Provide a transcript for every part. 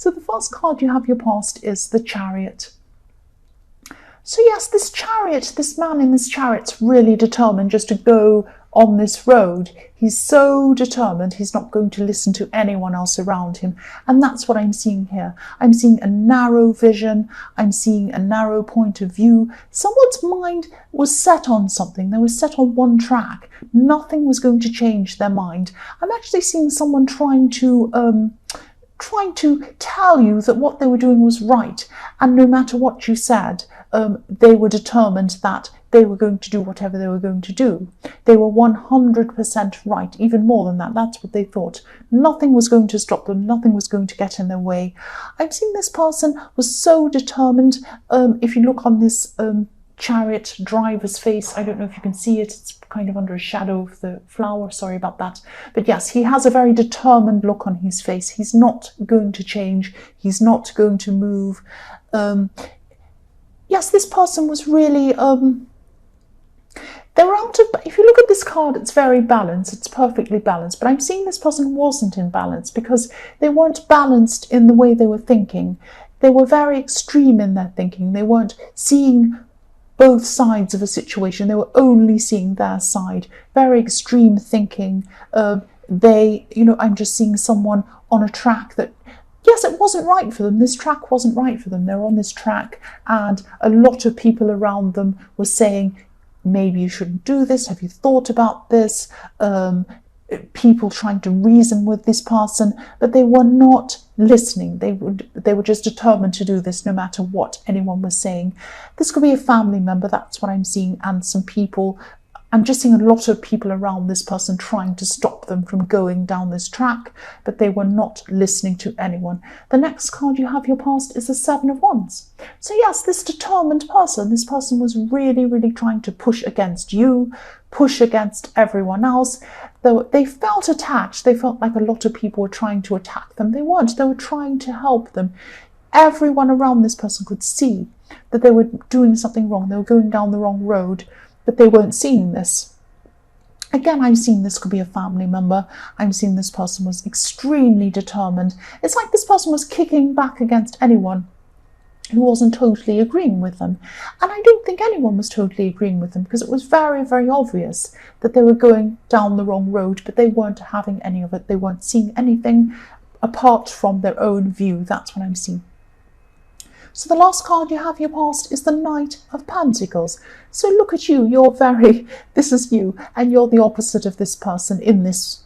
So the first card you have your past is the Chariot. So yes, this chariot, this man in this chariot's really determined just to go on this road. He's so determined, he's not going to listen to anyone else around him. And that's what I'm seeing here. I'm seeing a narrow vision. I'm seeing a narrow point of view. Someone's mind was set on something. They were set on one track. Nothing was going to change their mind. I'm actually seeing someone trying to tell you that what they were doing was right. And no matter what you said, they were determined that they were going to do whatever they were going to do. They were 100% right, even more than that. That's what they thought. Nothing was going to stop them. Nothing was going to get in their way. I'm seeing this person was so determined. If you look on this chariot driver's face, I don't know if you can see it. It's kind of under a shadow of the flower. Sorry about that. But yes, he has a very determined look on his face. He's not going to change. He's not going to move. Yes, this person was really, if you look at this card, it's very balanced, it's perfectly balanced, but I'm seeing this person wasn't in balance because they weren't balanced in the way they were thinking. They were very extreme in their thinking. They weren't seeing both sides of a situation. They were only seeing their side. Very extreme thinking. I'm just seeing someone on a track that, yes, it wasn't right for them. This track wasn't right for them. They're on this track and a lot of people around them were saying, maybe you shouldn't do this. Have you thought about this? People trying to reason with this person, but they were not listening. They were just determined to do this no matter what anyone was saying. This could be a family member. That's what I'm seeing. And some people, I'm just seeing a lot of people around this person trying to stop them from going down this track, but they were not listening to anyone. The next card you have your past is the Seven of Wands. So yes, this determined person, this person was really, really trying to push against you, push against everyone else. They felt attacked. They felt like a lot of people were trying to attack them. They weren't. They were trying to help them. Everyone around this person could see that they were doing something wrong. They were going down the wrong road, but they weren't seeing this. Again, I'm seeing this could be a family member. I'm seeing this person was extremely determined. It's like this person was kicking back against anyone who wasn't totally agreeing with them. And I don't think anyone was totally agreeing with them because it was very, very obvious that they were going down the wrong road, but they weren't having any of it. They weren't seeing anything apart from their own view. That's what I'm seeing. So the last card you have your past is the Knight of Pentacles. So look at you, this is you, and you're the opposite of this person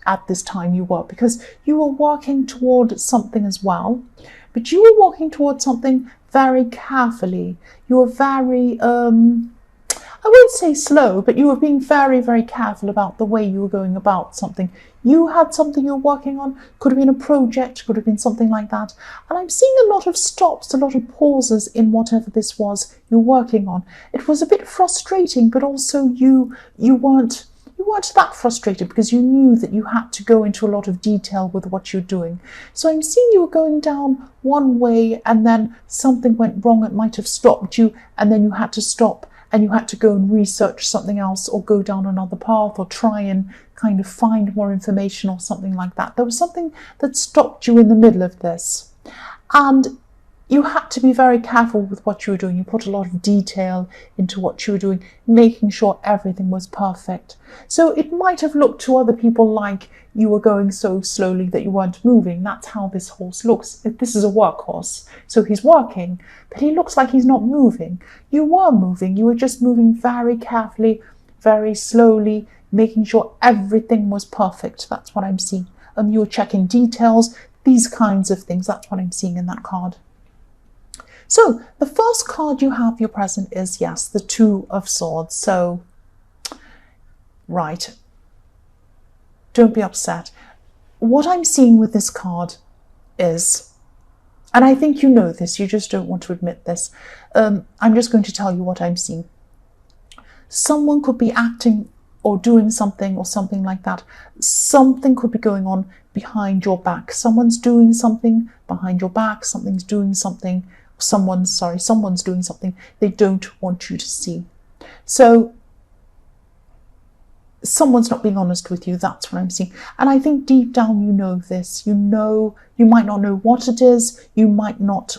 at this time you were, because you were working toward something as well, but you were walking towards something very carefully. You were very, I won't say slow, but you were being very, very careful about the way you were going about something. You had something you were working on, could have been a project, could have been something like that. And I'm seeing a lot of stops, a lot of pauses in whatever this was you're working on. It was a bit frustrating, but also you weren't that frustrated because you knew that you had to go into a lot of detail with what you're doing. So I'm seeing you were going down one way and then something went wrong. It might have stopped you and then you had to stop and you had to go and research something else or go down another path or try and kind of find more information or something like that. There was something that stopped you in the middle of this. And you had to be very careful with what you were doing. You put a lot of detail into what you were doing, making sure everything was perfect. So it might have looked to other people like you were going so slowly that you weren't moving. That's how this horse looks. This is a workhorse, so he's working, but he looks like he's not moving. You were moving. You were just moving very carefully, very slowly, making sure everything was perfect. That's what I'm seeing. You were checking details, these kinds of things. That's what I'm seeing in that card. So the first card you have your present is, yes, the Two of Swords. So, right, don't be upset. What I'm seeing with this card is, and I think you know this, you just don't want to admit this, I'm just going to tell you what I'm seeing. Someone could be acting or doing something or something like that. Something could be going on behind your back. Someone's doing something behind your back. Someone's doing something they don't want you to see. So someone's not being honest with you. That's what I'm seeing. And I think deep down you know this. You know, you might not know what it is. You might not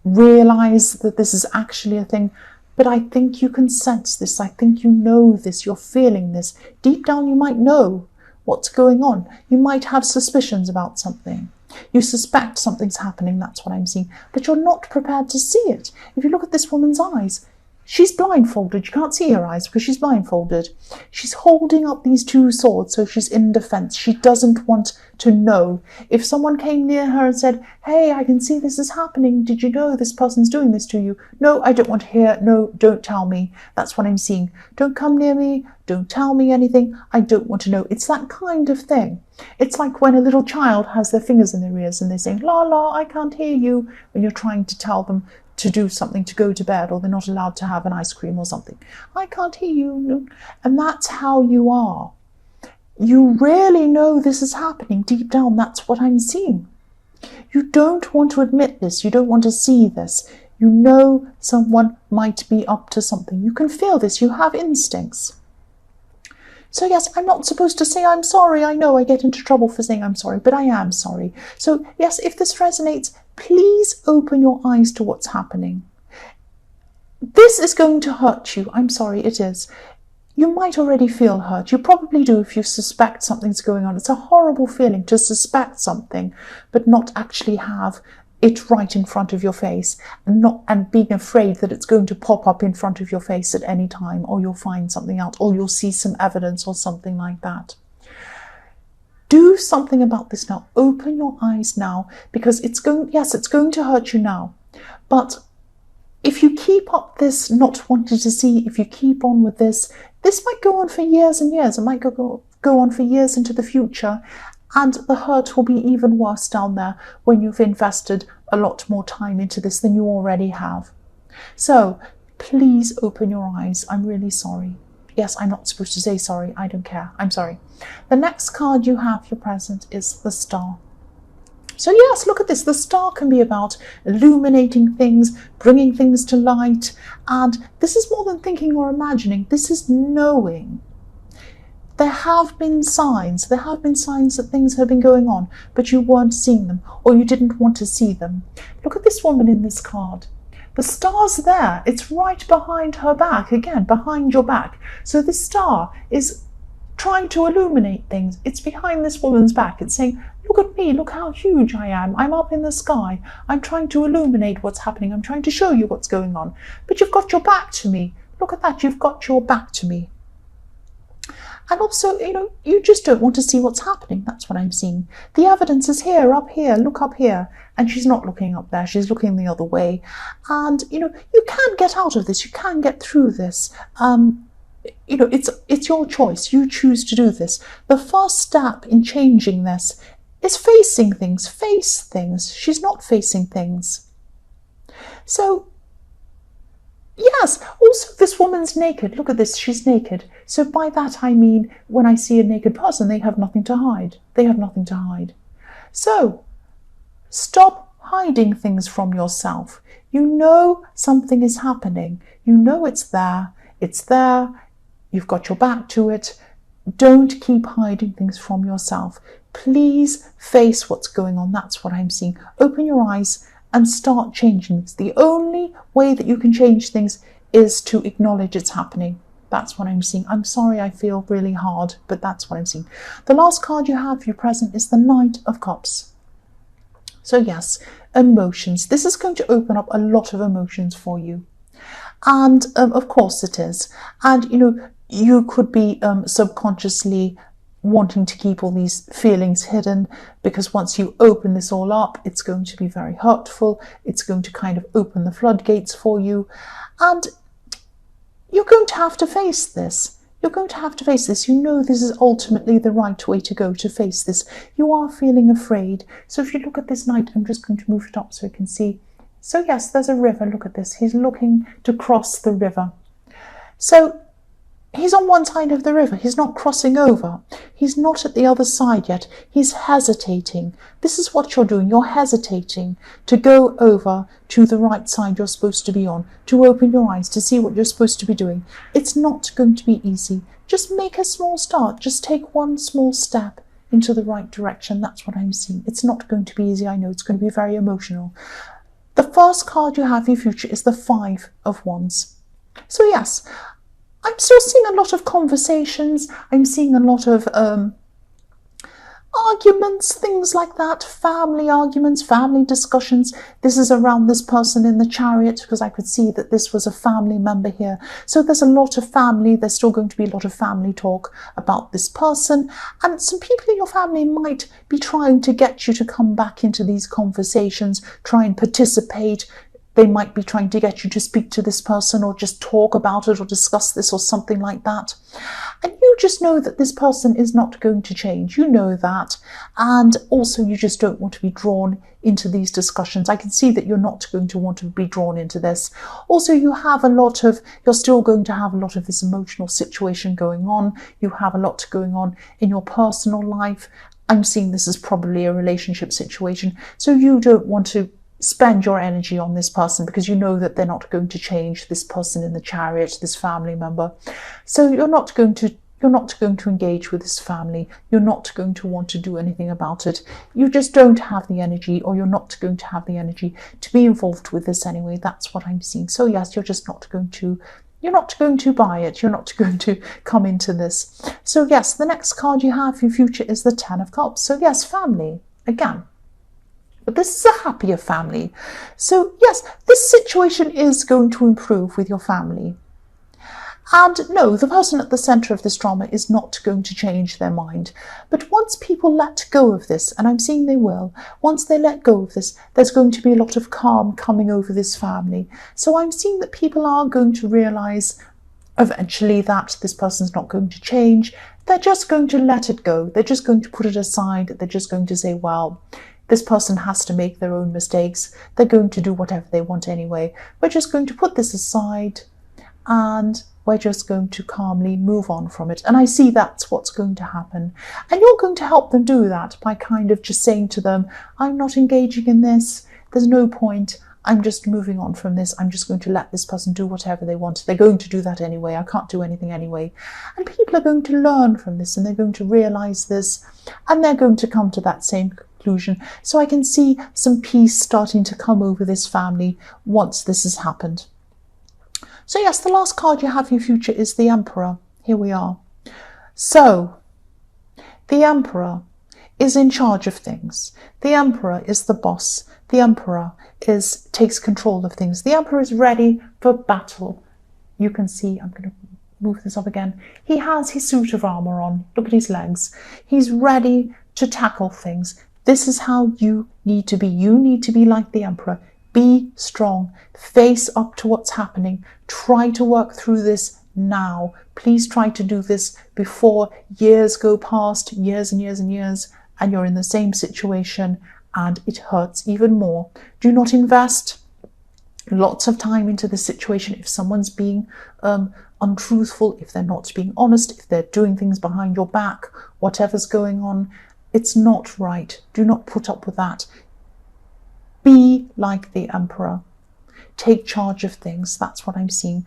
realize that this is actually a thing. But I think you can sense this. I think you know this. You're feeling this. Deep down you might know what's going on. You might have suspicions about something. You suspect something's happening. That's what I'm seeing. But you're not prepared to see it. If you look at this woman's eyes, she's blindfolded. You can't see her eyes because she's blindfolded. She's holding up these two swords, so she's in defense. She doesn't want to know. If someone came near her and said, hey, I can see this is happening. Did you know this person's doing this to you? No, I don't want to hear. No, don't tell me. That's what I'm seeing. Don't come near me. Don't tell me anything. I don't want to know. It's that kind of thing. It's like when a little child has their fingers in their ears and they're saying, la, la, I can't hear you, when you're trying to tell them to do something, to go to bed, or they're not allowed to have an ice cream or something. I can't hear you. And that's how you are. You really know this is happening deep down. That's what I'm seeing. You don't want to admit this. You don't want to see this. You know someone might be up to something. You can feel this. You have instincts. So yes, I'm not supposed to say I'm sorry. I know I get into trouble for saying I'm sorry, but I am sorry. So yes, if this resonates, please open your eyes to what's happening. This is going to hurt you. I'm sorry, it is. You might already feel hurt. You probably do if you suspect something's going on. It's a horrible feeling to suspect something, but not actually have it right in front of your face, and being afraid that it's going to pop up in front of your face at any time, or you'll find something out, or you'll see some evidence or something like that. Do something about this now. Open your eyes now, because it's going to hurt you now. But if you keep up this not wanting to see, if you keep on with this might go on for years and years. It might go on for years into the future. And the hurt will be even worse down there when you've invested a lot more time into this than you already have. So please open your eyes. I'm really sorry. Yes, I'm not supposed to say sorry. I don't care. I'm sorry. The next card you have for present is the Star. So yes, look at this. The Star can be about illuminating things, bringing things to light. And this is more than thinking or imagining. This is knowing. There have been signs that things have been going on, but you weren't seeing them, or you didn't want to see them. Look at this woman in this card. The star's there. It's right behind her back, again, behind your back. So this star is trying to illuminate things. It's behind this woman's back. It's saying, look at me, look how huge I am. I'm up in the sky. I'm trying to illuminate what's happening. I'm trying to show you what's going on. But you've got your back to me. Look at that, you've got your back to me. And also, you just don't want to see what's happening. That's what I'm seeing. The evidence is here, up here, look up here. And she's not looking up there, she's looking the other way. And, you can get out of this, you can get through this. It's your choice, you choose to do this. The first step in changing this is facing things, face things. She's not facing things. So, yes, also this woman's naked. Look at this, she's naked. So by that I mean, when I see a naked person, they have nothing to hide. They have nothing to hide. So, stop hiding things from yourself. You know something is happening. You know it's there. It's there. You've got your back to it. Don't keep hiding things from yourself. Please face what's going on. That's what I'm seeing. Open your eyes and start changing things. The only way that you can change things is to acknowledge it's happening. That's what I'm seeing. I'm sorry I feel really hard, but that's what I'm seeing. The last card you have for your present is the Knight of Cups. So yes, emotions. This is going to open up a lot of emotions for you. And of course it is. And you could be subconsciously wanting to keep all these feelings hidden, because once you open this all up, it's going to be very hurtful. It's going to kind of open the floodgates for you. And you're going to have to face this. You're going to have to face this. You know this is ultimately the right way to go, to face this. You are feeling afraid. So if you look at this knight, I'm just going to move it up so you can see. So yes, there's a river. Look at this. He's looking to cross the river. So He's on one side of the river. He's not crossing over. He's not at the other side yet. He's hesitating. This is what you're doing. You're hesitating to go over to the right side you're supposed to be on, to open your eyes, to see what you're supposed to be doing. It's not going to be easy. Just make a small start. Just take one small step into the right direction. That's what I'm seeing. It's not going to be easy. I know it's going to be very emotional. The first card you have in your future is the Five of Wands. So yes, I'm still seeing a lot of conversations. I'm seeing a lot of arguments, things like that, family arguments, family discussions. This is around this person in the Chariot, because I could see that this was a family member here. So there's a lot of family. There's still going to be a lot of family talk about this person. And some people in your family might be trying to get you to come back into these conversations, try and participate. They might be trying to get you to speak to this person or just talk about it or discuss this or something like that. And you just know that this person is not going to change. You know that. And also you just don't want to be drawn into these discussions. I can see that you're not going to want to be drawn into this. Also, you're still going to have a lot of this emotional situation going on. You have a lot going on in your personal life. I'm seeing this as probably a relationship situation. So you don't want to spend your energy on this person because you know that they're not going to change, this person in the Chariot, this family member. So you're not going to engage with this family. You're not going to want to do anything about it. You just don't have the energy, or you're not going to have the energy to be involved with this anyway. That's what I'm seeing. So yes, you're not going to buy it. You're not going to come into this. So yes, the next card you have for your future is the Ten of Cups. So yes, family again. But this is a happier family. So yes, this situation is going to improve with your family. And no, the person at the centre of this drama is not going to change their mind. But once people let go of this, and I'm seeing they will, once they let go of this, there's going to be a lot of calm coming over this family. So I'm seeing that people are going to realise eventually that this person's not going to change. They're just going to let it go. They're just going to put it aside. They're just going to say, well, this person has to make their own mistakes. They're going to do whatever they want anyway. We're just going to put this aside and we're just going to calmly move on from it. And I see that's what's going to happen. And you're going to help them do that by kind of just saying to them, I'm not engaging in this. There's no point. I'm just moving on from this. I'm just going to let this person do whatever they want. They're going to do that anyway. I can't do anything anyway. And people are going to learn from this and they're going to realize this and they're going to come to that same conclusion. So I can see some peace starting to come over this family once this has happened. So yes, the last card you have in your future is the Emperor. Here we are. So the Emperor is in charge of things. The Emperor is the boss. The Emperor takes control of things. The Emperor is ready for battle. You can see, I'm going to move this up again. He has his suit of armor on. Look at his legs. He's ready to tackle things. This is how you need to be. You need to be like the Emperor. Be strong. Face up to what's happening. Try to work through this now. Please try to do this before years go past, years and years and years, and you're in the same situation and it hurts even more. Do not invest lots of time into the situation if someone's being untruthful, if they're not being honest, if they're doing things behind your back, whatever's going on. It's not right. Do not put up with that. Be like the Emperor. Take charge of things. That's what I'm seeing.